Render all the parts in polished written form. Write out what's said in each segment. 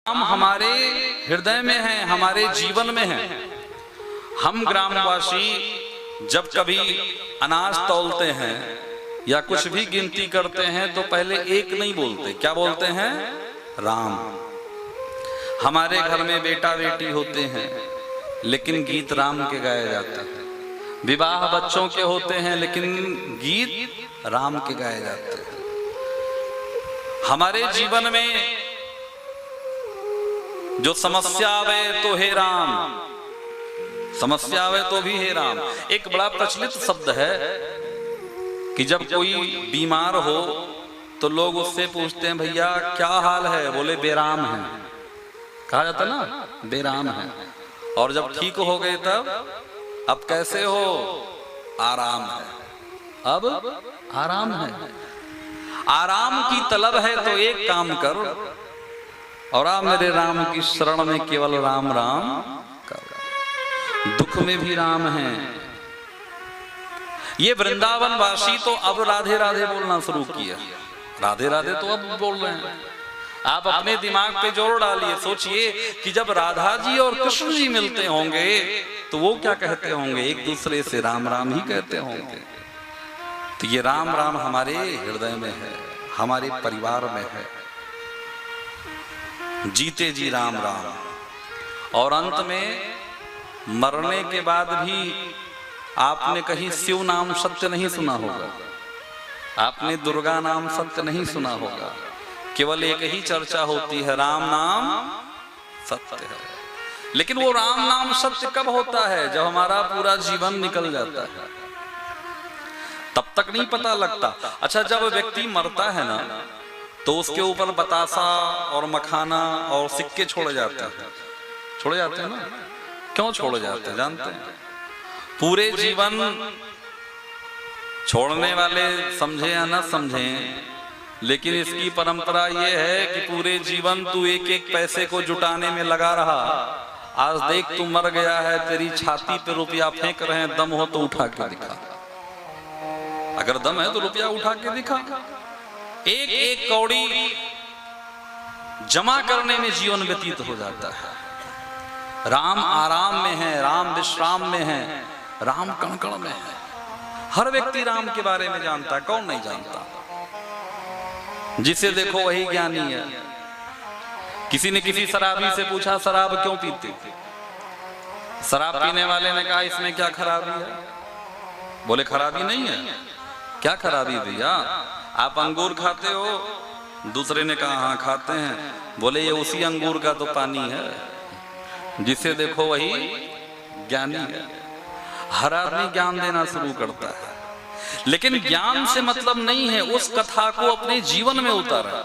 राम हमारे हृदय में है, हमारे जीवन में है। हम ग्रामवासी जब कभी अनाज तौलते हैं या कुछ भी गिनती करते हैं तो पहले एक नहीं बोलते, क्या बोलते हैं? राम। हमारे घर में बेटा बेटी होते हैं लेकिन गीत राम के गाए जाते हैं। विवाह बच्चों के होते हैं लेकिन गीत राम के गाए जाते हैं। हमारे जीवन में जो समस्या आवे तो हे राम, समस्या आवे तो भी हे राम। एक बड़ा प्रचलित शब्द है कि जब कोई बीमार हो तो लोग उससे पूछते हैं भैया क्या हाल है, बोले बेराम है। कहा जाता ना बेराम है। और जब ठीक हो गए तब अब कैसे हो? आराम है। अब आराम है। आराम की तलब है तो एक काम कर और आ मेरे राम की शरण में केवल राम राम कर। दुख में भी राम है। ये वृंदावन वासी तो अब राधे राधे बोलना शुरू किया। राधे राधे तो अब बोल रहे हैं। आप अपने दिमाग पे जोर डालिए, सोचिए कि जब राधा जी और कृष्ण जी मिलते होंगे तो वो क्या कहते होंगे? एक दूसरे से राम राम ही कहते होंगे। तो ये राम राम हमारे हृदय में है, हमारे परिवार में है। जीते जी राम राम। और अंत में मरने के बाद भी आपने कहीं शिव नाम सत्य नहीं सुना होगा, आपने दुर्गा नाम सत्य नहीं सुना होगा। केवल एक ही चर्चा होती है, राम नाम सत्य है। लेकिन वो राम नाम सत्य कब होता है? जब हमारा पूरा जीवन निकल जाता है, तब तक नहीं पता लगता। अच्छा, जब व्यक्ति मरता है ना तो उसके ऊपर बतासा और मखाना और सिक्के छोड़े जाते हैं। छोड़े जाते हैं ना? क्यों छोड़े जाते हैं जानते हैं? पूरे जीवन छोड़ने वाले समझे या ना समझे, लेकिन इसकी परंपरा ये है कि पूरे जीवन तू एक एक पैसे को जुटाने में लगा रहा। आज देख तू मर गया है, तेरी छाती पे रुपया फेंक रहे हैं, दम हो तो उठा के दिखा। अगर दम है तो रुपया उठा के दिखा। एक एक कौड़ी जमा करने में जीवन व्यतीत हो जाता है। राम आराम में है, राम विश्राम में है, राम कण-कण में है। हर व्यक्ति राम के बारे में जानता है, कौन नहीं जानता? जिसे देखो वही ज्ञानी है। किसी ने किसी शराबी से पूछा शराब क्यों पीते? शराब पीने वाले ने कहा इसमें क्या खराबी है? बोले खराबी नहीं है। क्या खराबी भैया? आप अंगूर खाते हो? दूसरे ने कहा हाँ खाते हैं। बोले ये उसी अंगूर का तो पानी है। जिसे देखो वही ज्ञानी है। हर आदमी ज्ञान देना शुरू करता है, लेकिन ज्ञान से मतलब नहीं है उस कथा को अपने जीवन में उतारा।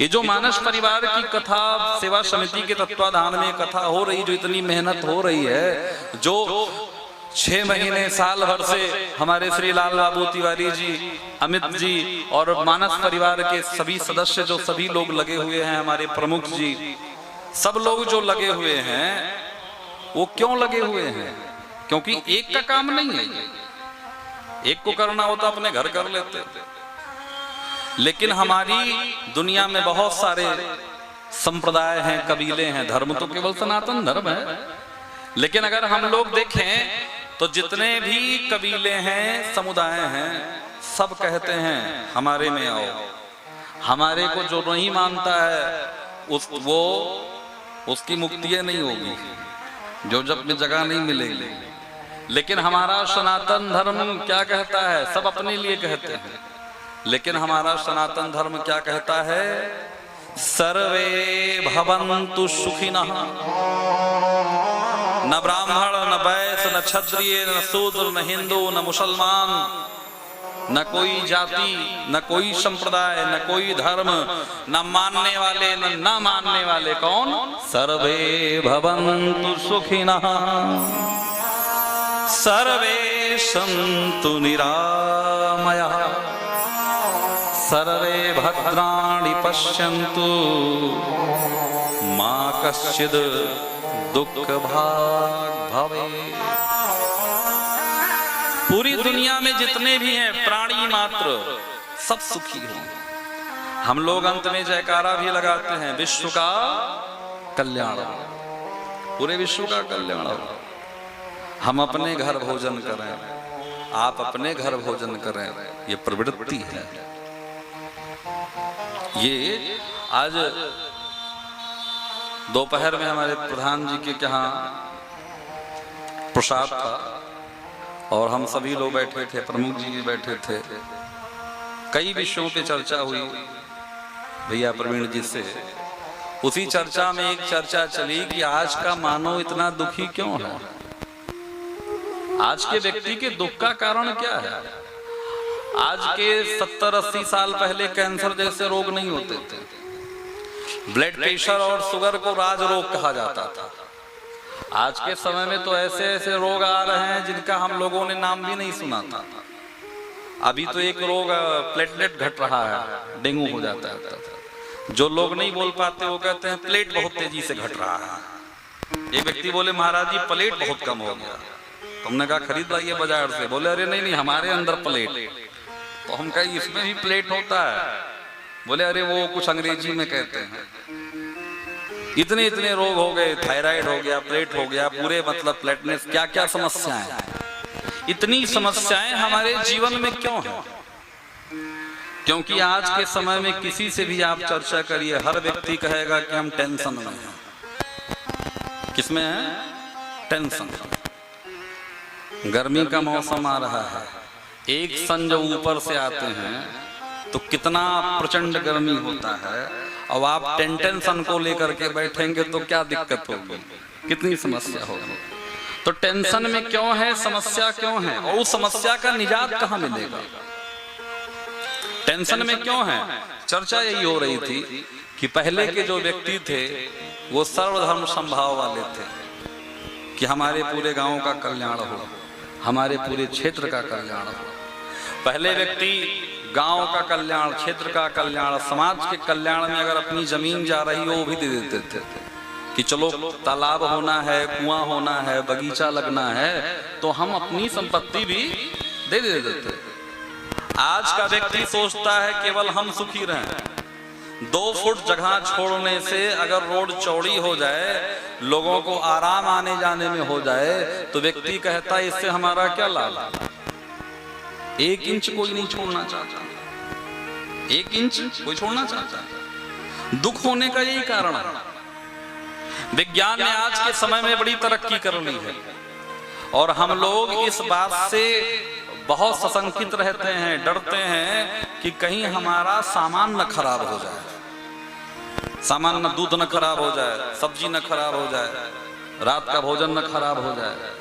ये जो मानस परिवार की कथा सेवा समिति के तत्वाधान में कथा हो रही, जो इतनी मेहनत हो रही है, जो 6 महीने साल भर से हमारे श्री लाल बाबू तिवारी जी, अमित जी और मानस परिवार के सभी सदस्य जो सभी लोग लगे हुए हैं, हमारे प्रमुख जी, सब लोग जो लगे हुए हैं, वो क्यों लगे हुए हैं? क्योंकि एक का काम नहीं है। एक को करना होता अपने घर कर लेते। लेकिन हमारी दुनिया में बहुत सारे संप्रदाय हैं, कबीले हैं। धर्म तो केवल सनातन धर्म है। लेकिन अगर हम लोग देखें तो जितने भी कबीले हैं, समुदाय हैं, सब कहते हैं हमारे में आओ। हमारे को जो नहीं मानता है उसकी मुक्ति नहीं होगी, जो जब में जगह नहीं मिलेगी। लेकिन हमारा सनातन धर्म क्या कहता है? सब अपने लिए कहते हैं, लेकिन हमारा सनातन धर्म क्या कहता है? सर्वे भवन्तु सुखिनः। न ब्राह्मण, न वैश्य, न क्षत्रिय, न शूद्र, न हिंदू, न मुसलमान, न कोई जाति, न कोई संप्रदाय, न कोई धर्म, न मानने वाले न ना मानने वाले। कौन? सर्वे भवन्तु सुखिनः सर्वे सन्तु निरामयाः सर्वे भद्राणि पश्यन्तु मा कश्चित् दुःख भाग् भवेत्। पूरी दुनिया में जितने भी हैं प्राणी मात्र सब सुखी हैं। हम लोग अंत में जयकारा भी लगाते हैं, विश्व का कल्याण, पूरे विश्व का कल्याण हो। हम अपने घर भोजन करें, आप अपने घर भोजन करें, ये प्रवृत्ति है। ये आज दोपहर में हमारे प्रधान जी के यहाँ प्रसाद था और हम सभी लोग बैठे थे, प्रमुख जी भी बैठे थे। कई विषयों पे चर्चा हुई भैया प्रवीण जी से। उसी चर्चा में एक चर्चा चली कि आज का मानव इतना दुखी क्यों है, आज के व्यक्ति के दुख का कारण क्या है। आज के 70-80 साल पहले कैंसर जैसे रोग नहीं होते थे, ब्लड प्रेशर और शुगर को राज रोग कहा जाता था। आज के समय में तो ऐसे ऐसे रोग आ रहे हैं जिनका हम लोगों ने नाम भी नहीं सुना था। अभी तो एक रोग प्लेटलेट घट रहा है, डेंगू हो जाता है। जो लोग नहीं बोल पाते वो कहते हैं प्लेट बहुत तेजी से घट रहा है। एक व्यक्ति बोले महाराज जी प्लेट बहुत कम हो गया। तुमने कहा खरीद लाइए बाजार से। बोले अरे नहीं नहीं हमारे अंदर प्लेट। तो हम कहे इसमें भी प्लेट होता है। बोले अरे वो कुछ अंग्रेजी में कहते हैं। इतने इतने रोग हो गए, थायराइड हो गया, प्लेट हो गया, पूरे मतलब प्लेटनेस, क्या क्या समस्याएं। इतनी समस्याएं हमारे जीवन में क्यों है? क्योंकि आज के समय में किसी से भी आप चर्चा करिए, हर व्यक्ति कहेगा कि हम टेंशन में हैं। किसमें है? टेंशन। गर्मी का मौसम आ रहा है, एक सन जब ऊपर से आते हैं तो कितना प्रचंड गर्मी होता है। अब आप टेंशन को लेकर के बैठेंगे तो क्या दिक्कत होगी, कितनी समस्या होगी। तो टेंशन में क्यों है, समस्या क्यों है, और उस समस्या का निजात कहाँ मिलेगा? टेंशन में क्यों है? चर्चा यही हो रही थी कि पहले के जो व्यक्ति थे वो सर्वधर्म संभाव वाले थे कि हमारे पूरे गांव का कल्याण हो, हमारे पूरे क्षेत्र का कल्याण हो। पहले व्यक्ति गांव का कल्याण, क्षेत्र का कल्याण, समाज के कल्याण में अगर अपनी जमीन जा रही हो वो भी दे देते थे कि चलो तालाब होना है, कुआं होना है, बगीचा लगना है तो हम अपनी संपत्ति भी दे देते थे। आज का व्यक्ति सोचता है केवल हम सुखी रहें। 2 फुट जगह छोड़ने से अगर रोड चौड़ी हो जाए, लोगों को आराम आने जाने में हो जाए तो व्यक्ति कहता है इससे हमारा क्या लाभ। 1 इंच कोई नहीं छोड़ना चाहता, 1 इंच कोई छोड़ना चाहता। दुख होने का यही कारण है। विज्ञान ने आज के समय में बड़ी तरक्की कर ली है और हम लोग इस बात से बहुत सशंकित रहते हैं, डरते हैं कि कहीं हमारा सामान न खराब हो जाए, सामान न दूध न खराब हो जाए, सब्जी न खराब हो जाए, रात का भोजन न खराब हो जाए।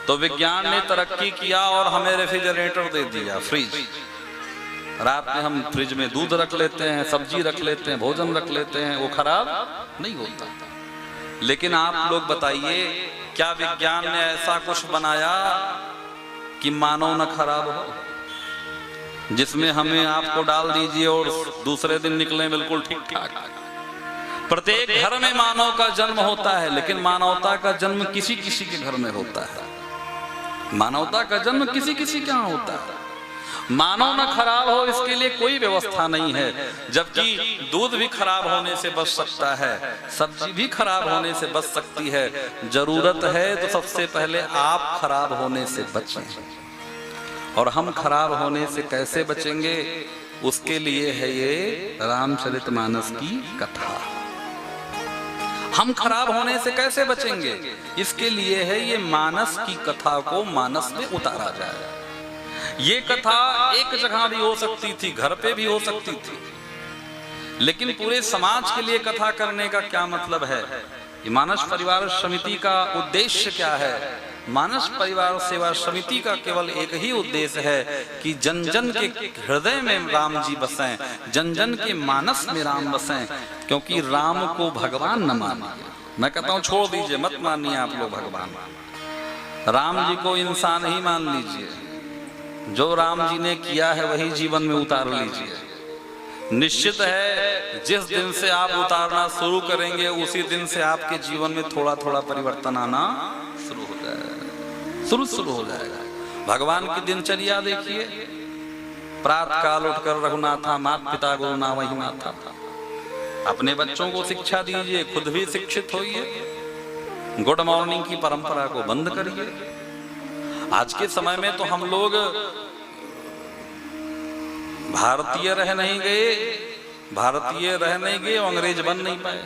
तो विज्ञान ने तरक्की किया और हमें रेफ्रिजरेटर दे दिया, फ्रिज। रात में हम फ्रिज में दूध रख लेते हैं, सब्जी रख लेते हैं, भोजन रख लेते हैं, वो खराब नहीं होता। लेकिन आप लोग बताइए क्या विज्ञान ने ऐसा कुछ बनाया कि मानव न खराब हो, जिसमें हमें आपको डाल दीजिए और दूसरे दिन निकले बिल्कुल ठीक ठाक। प्रत्येक घर में मानव का जन्म होता है, लेकिन मानवता का जन्म किसी किसी के घर में होता है। मानवता का जन्म किसी किसी के यहाँ होता है। मानव न खराब हो इसके लिए कोई व्यवस्था नहीं है, जबकि दूध भी खराब होने से बच सकता है, सब्जी भी खराब होने से बच सकती है। जरूरत है तो सबसे पहले आप खराब होने से बचें। और हम खराब होने से कैसे बचेंगे, उसके लिए है ये रामचरितमानस की कथा। हम खराब होने से कैसे बचेंगे, इसके लिए है ये मानस की कथा को मानस में उतारा जाए। ये कथा एक जगह भी हो सकती थी, घर पे भी हो सकती थी, लेकिन पूरे समाज के लिए कथा करने का क्या मतलब है? ये मानस परिवार समिति का उद्देश्य क्या है? मानस परिवार सेवा समिति का केवल एक ही उद्देश्य है कि जन जन के हृदय में राम जी बसें, जन जन के मानस में राम बसें। क्योंकि राम को भगवान न मानिए, मैं कहता हूँ छोड़ दीजिए, मत मानिए आप लोग भगवान, राम जी को इंसान ही मान लीजिए। जो राम जी ने किया है वही जीवन में उतार लीजिए। निश्चित है जिस दिन से आप उतारना शुरू करेंगे उसी दिन से आपके जीवन में थोड़ा थोड़ा परिवर्तन आना शुरू हो जाएगा, शुरू हो जाएगा। भगवान की दिनचर्या देखिए, प्रातः काल उठकर रघुनाथा माता पिता गुरु ना वही माथा। अपने बच्चों को शिक्षा दीजिए, खुद भी शिक्षित होइए, गुड मॉर्निंग की परंपरा को बंद करिए। आज के समय में तो हम लोग भारतीय रह नहीं गए, अंग्रेज बन नहीं पाए।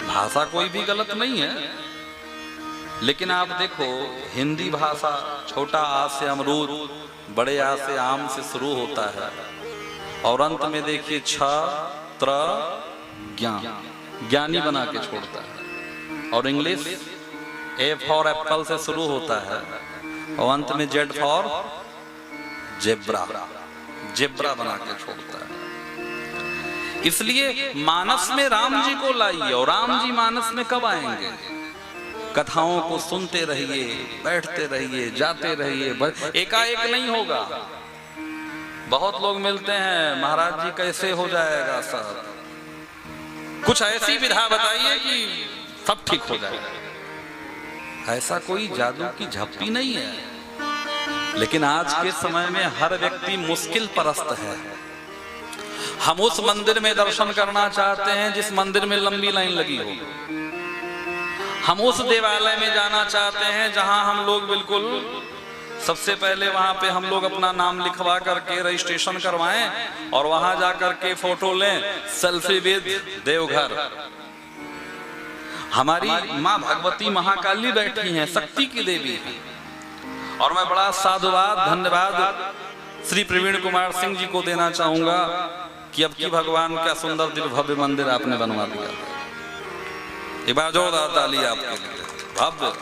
भाषा कोई भी गलत नहीं है, लेकिन आप देखो हिंदी भाषा छोटा आ से अमरूद, बड़े आ से आम से शुरू होता है और अंत में देखिए छात्र ज्ञान, ज्ञानी बना के छोड़ता है। और इंग्लिश ए फॉर एप्पल से शुरू होता है और अंत में जेड फॉर जेब्रा, जेब्रा बना के छोड़ता है। इसलिए मानस में राम जी को लाइए। और राम जी मानस में कब आएंगे? कथाओं को सुनते रहिए, बैठते रहिए, जाते रहिए, एकाएक नहीं होगा। बहुत लोग मिलते हैं, महाराज जी कैसे हो जाएगा सर, कुछ ऐसी विधा बताइए कि सब ठीक हो जाएगा। ऐसा कोई जादू की झप्पी नहीं है। लेकिन आज के समय में हर व्यक्ति मुश्किल परस्त है। हम उस मंदिर में दर्शन करना चाहते हैं जिस मंदिर में लंबी लाइन लगी हो। हम उस देवालय में जाना चाहते हैं जहां हम लोग बिल्कुल सबसे पहले वहां पे हम लोग अपना नाम लिखवा करके रजिस्ट्रेशन करवाएं और वहां जाकर के फोटो लें, सेल्फी विद देवघर। हमारी माँ भगवती महाकाली बैठी हैं, शक्ति की देवी है। और मैं बड़ा साधुवाद धन्यवाद श्री प्रवीण कुमार सिंह जी को देना चाहूंगा कि अब की भगवान का सुंदर दिव्य भव्य मंदिर आपने बनवा दिया। एक बार जोरदार ताली आपके लिए, भव्य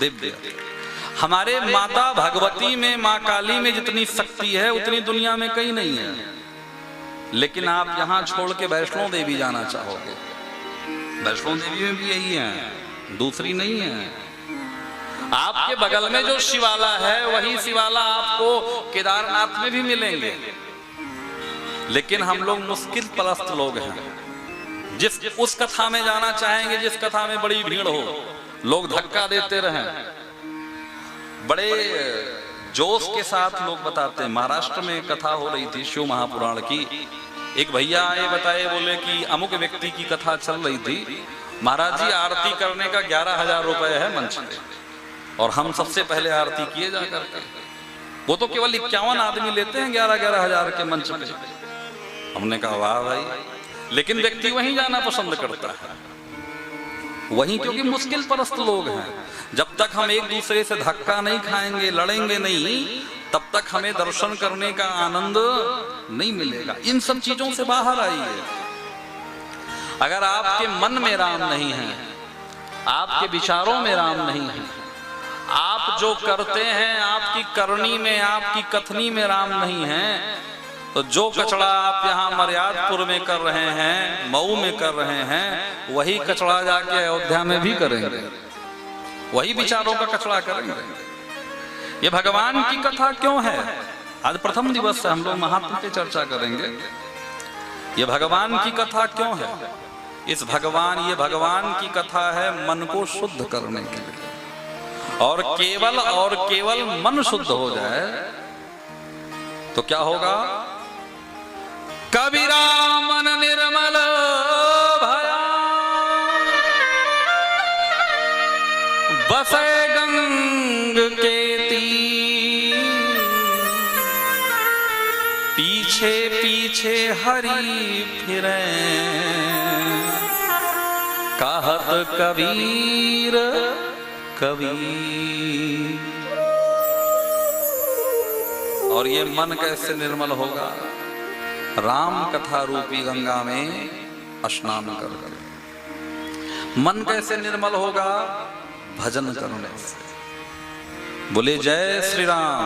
दिव्य। हमारे माता भगवती में, माँ काली में जितनी शक्ति है उतनी दुनिया में कहीं नहीं है। लेकिन आप यहाँ छोड़ के वैष्णो देवी जाना चाहोगे, वैष्णो देवी में भी यही है, दूसरी नहीं है। आपके बगल में जो शिवाला है वही शिवाला आपको केदारनाथ में भी मिलेंगे। लेकिन हम लोग मुश्किल परस्त लोग हैं। जिस उस कथा में जाना चाहेंगे जिस कथा में बड़ी भीड़ हो, लोग धक्का देते रहें, बड़े जोश के साथ लोग बताते हैं। महाराष्ट्र में कथा हो रही थी शिव महापुराण की। एक भैया आए, बताए, बोले कि अमुक व्यक्ति की कथा चल रही थी, महाराज जी आरती करने का 11,000 रुपए है मंच पे और हम सबसे पहले आरती किए जाकर के। वो तो केवल 51 आदमी लेते हैं 11-11 हजार के मंच पे। हमने कहा वाह भाई, लेकिन व्यक्ति वहीं जाना पसंद करता है, वहीं, क्योंकि मुश्किल परस्त लोग हैं। जब तक हम एक दूसरे से धक्का नहीं खाएंगे, लड़ेंगे नहीं, तब तक हमें दर्शन करने का आनंद नहीं मिलेगा। इन सब चीजों से बाहर आइए। अगर आपके मन में राम नहीं है, आपके विचारों में राम नहीं है, आप जो करते हैं आपकी करनी में, आपकी कथनी में राम नहीं है, तो जो कचड़ा आप यहाँ मर्यादपुर में कर रहे हैं, मऊ में कर रहे हैं, वही कचड़ा जाके अयोध्या में भी करेंगे, वही विचारों का कचड़ा करेंगे। ये भगवान की कथा क्यों है? आज प्रथम दिवस से हम लोग महात्मा की चर्चा करेंगे। ये भगवान की कथा क्यों है? ये भगवान की कथा है मन को शुद्ध करने के लिए। और केवल मन शुद्ध हो जाए तो क्या होगा? कबीरा मन निर्मल भया, बसे गंग के तीर, पीछे पीछे हरि फिरे, कहत कबीर कबीर। और ये मन कैसे निर्मल होगा? राम कथा रूपी गंगा में स्नान कर। मन कैसे निर्मल होगा? भजन करने से। बोले जय श्री राम।